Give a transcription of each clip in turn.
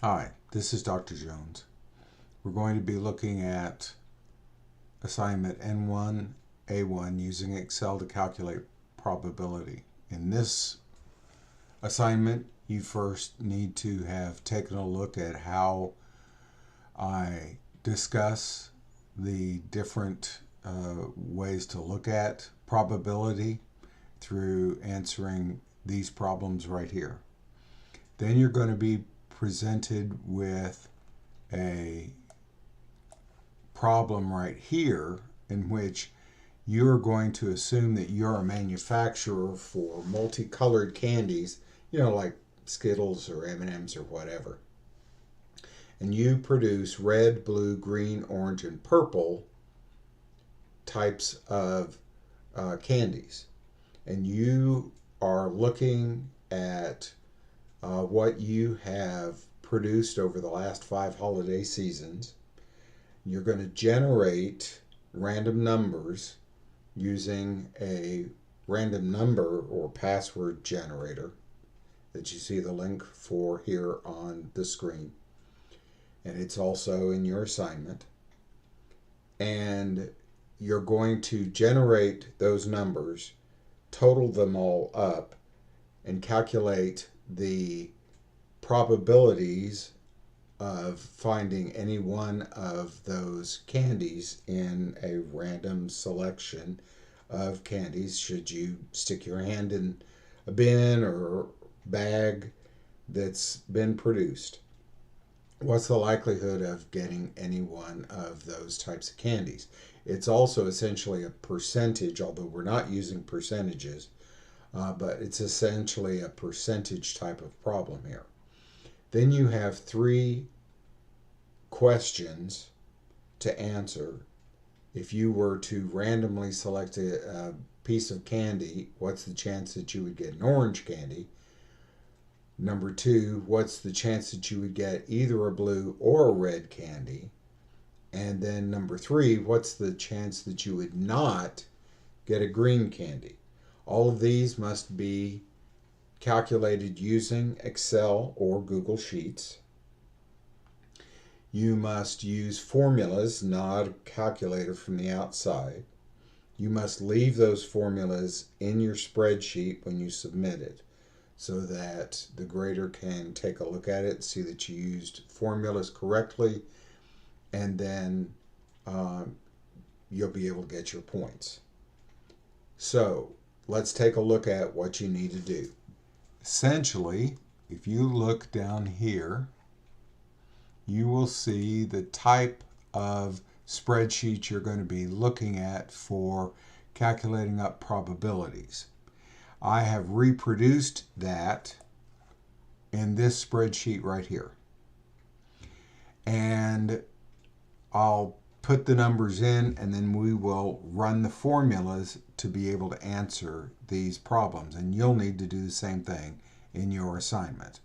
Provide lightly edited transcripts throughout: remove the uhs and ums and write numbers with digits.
Hi, this is Dr. Jones. We're going to be looking at assignment N1A1 using Excel to calculate probability. In this assignment, you first need to have taken a look at how I discuss the different ways to look at probability through answering these problems right here. Then you're going to be presented with a problem right here in which you're going to assume that you're a manufacturer for multicolored candies, like Skittles or M&Ms or whatever. And you produce red, blue, green, orange, and purple types of candies. And you are looking at what you have produced over the last 5 holiday seasons. You're going to generate random numbers using a random number or password generator that you see the link for here on the screen. And it's also in your assignment. And you're going to generate those numbers, total them all up, and calculate the probabilities of finding any one of those candies in a random selection of candies should you stick your hand in a bin or bag that's been produced. What's the likelihood of getting any one of those types of candies? It's also essentially a percentage, although we're not using percentages, but it's essentially a percentage type of problem here. Then you have 3 questions to answer. If you were to randomly select a piece of candy, what's the chance that you would get an orange candy? Number 2, what's the chance that you would get either a blue or a red candy? And then number 3, what's the chance that you would not get a green candy? All of these must be calculated using Excel or Google Sheets. You must use formulas, not a calculator from the outside. You must leave those formulas in your spreadsheet when you submit it so that the grader can take a look at it, see that you used formulas correctly, and then you'll be able to get your points. So let's take a look at what you need to do. Essentially, if you look down here, you will see the type of spreadsheet you're going to be looking at for calculating up probabilities. I have reproduced that in this spreadsheet right here. And I'll put the numbers in and then we will run the formulas to be able to answer these problems. And you'll need to do the same thing in your assignment.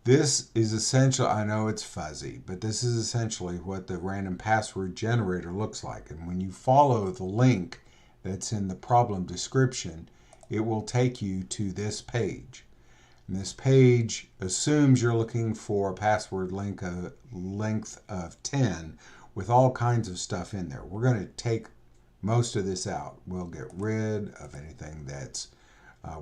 This is essential. I know it's fuzzy, but this is essentially what the random password generator looks like. And when you follow the link that's in the problem description, it will take you to this page. And this page assumes you're looking for a password length of 10 with all kinds of stuff in there. We're going to take most of this out. We'll get rid of anything that's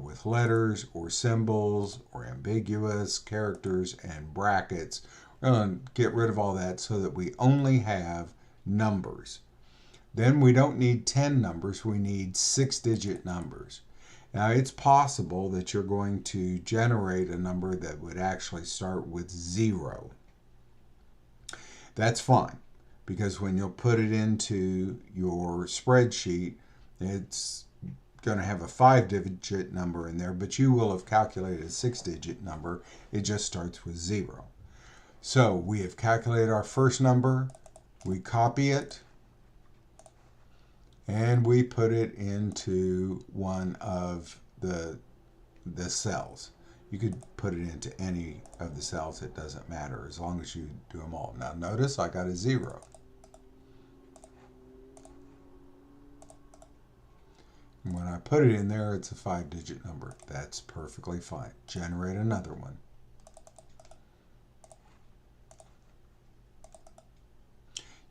with letters or symbols or ambiguous characters and brackets. We're going to get rid of all that so that we only have numbers. Then we don't need 10 numbers, we need 6-digit numbers. Now it's possible that you're going to generate a number that would actually start with 0. That's fine, because when you'll put it into your spreadsheet, it's going to have a 5-digit number in there, but you will have calculated a 6-digit number. It just starts with 0. So we have calculated our first number, we copy it, and we put it into one of the cells. You could put it into any of the cells, it doesn't matter, as long as you do them all. Now notice I got a 0. And when I put it in there, it's a 5-digit number. That's perfectly fine. Generate another one.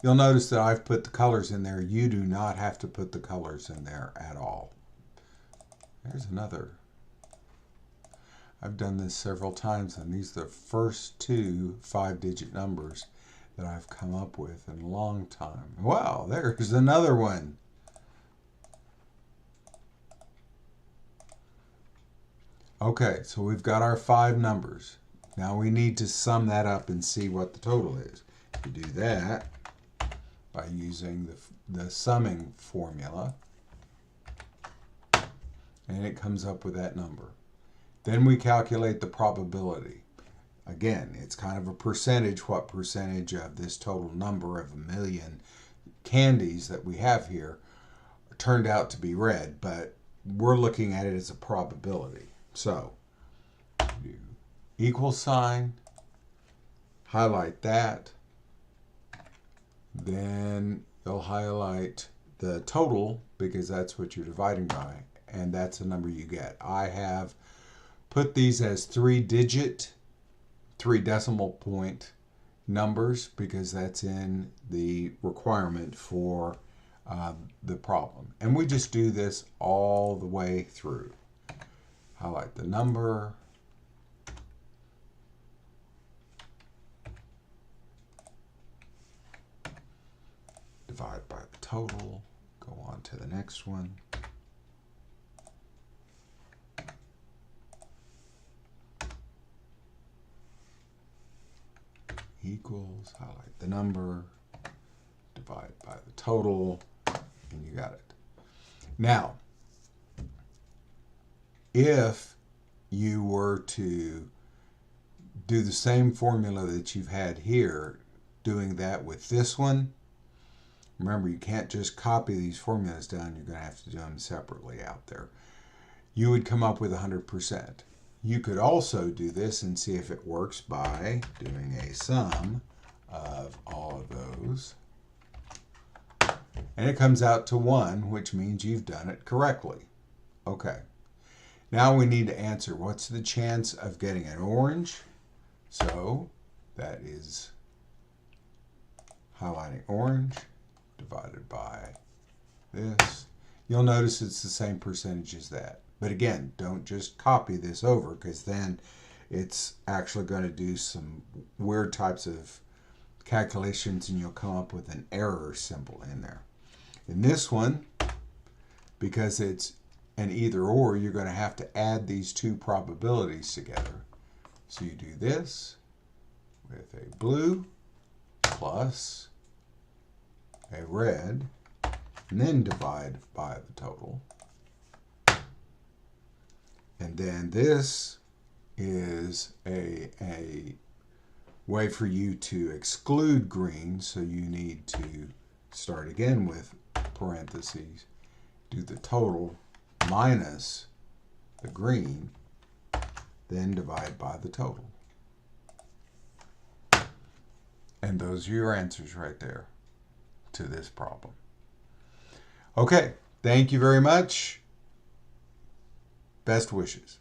You'll notice that I've put the colors in there. You do not have to put the colors in there at all. There's another. I've done this several times, and these are the first two 5-digit numbers that I've come up with in a long time. Wow, there's another one. Okay, so we've got our 5 numbers. Now we need to sum that up and see what the total is. You do that by using the summing formula, and it comes up with that number. Then we calculate the probability. Again, it's kind of a percentage, what percentage of this total number of 1,000,000 candies that we have here turned out to be red, but we're looking at it as a probability. So, do equal sign, highlight that, then you'll highlight the total because that's what you're dividing by, and that's the number you get. I have put these as 3-digit, 3 decimal point numbers because that's in the requirement for the problem. And we just do this all the way through. Highlight the number, divide by the total, go on to the next one. Equals, highlight the number, divide by the total, and you got it. Now, if you were to do the same formula that you've had here, doing that with this one, remember you can't just copy these formulas down, you're going to have to do them separately out there. You would come up with 100%. You could also do this and see if it works by doing a sum of all of those. And it comes out to 1, which means you've done it correctly. Okay. Now we need to answer, what's the chance of getting an orange? So that is highlighting orange divided by this. You'll notice it's the same percentage as that. But again, don't just copy this over because then it's actually going to do some weird types of calculations and you'll come up with an error symbol in there. In this one, because it's an either or, you're going to have to add these two probabilities together. So you do this with a blue plus a red, and then divide by the total. And then this is a way for you to exclude green, so you need to start again with parentheses, do the total minus the green, then divide by the total. And those are your answers right there to this problem. Okay, thank you very much. Best wishes.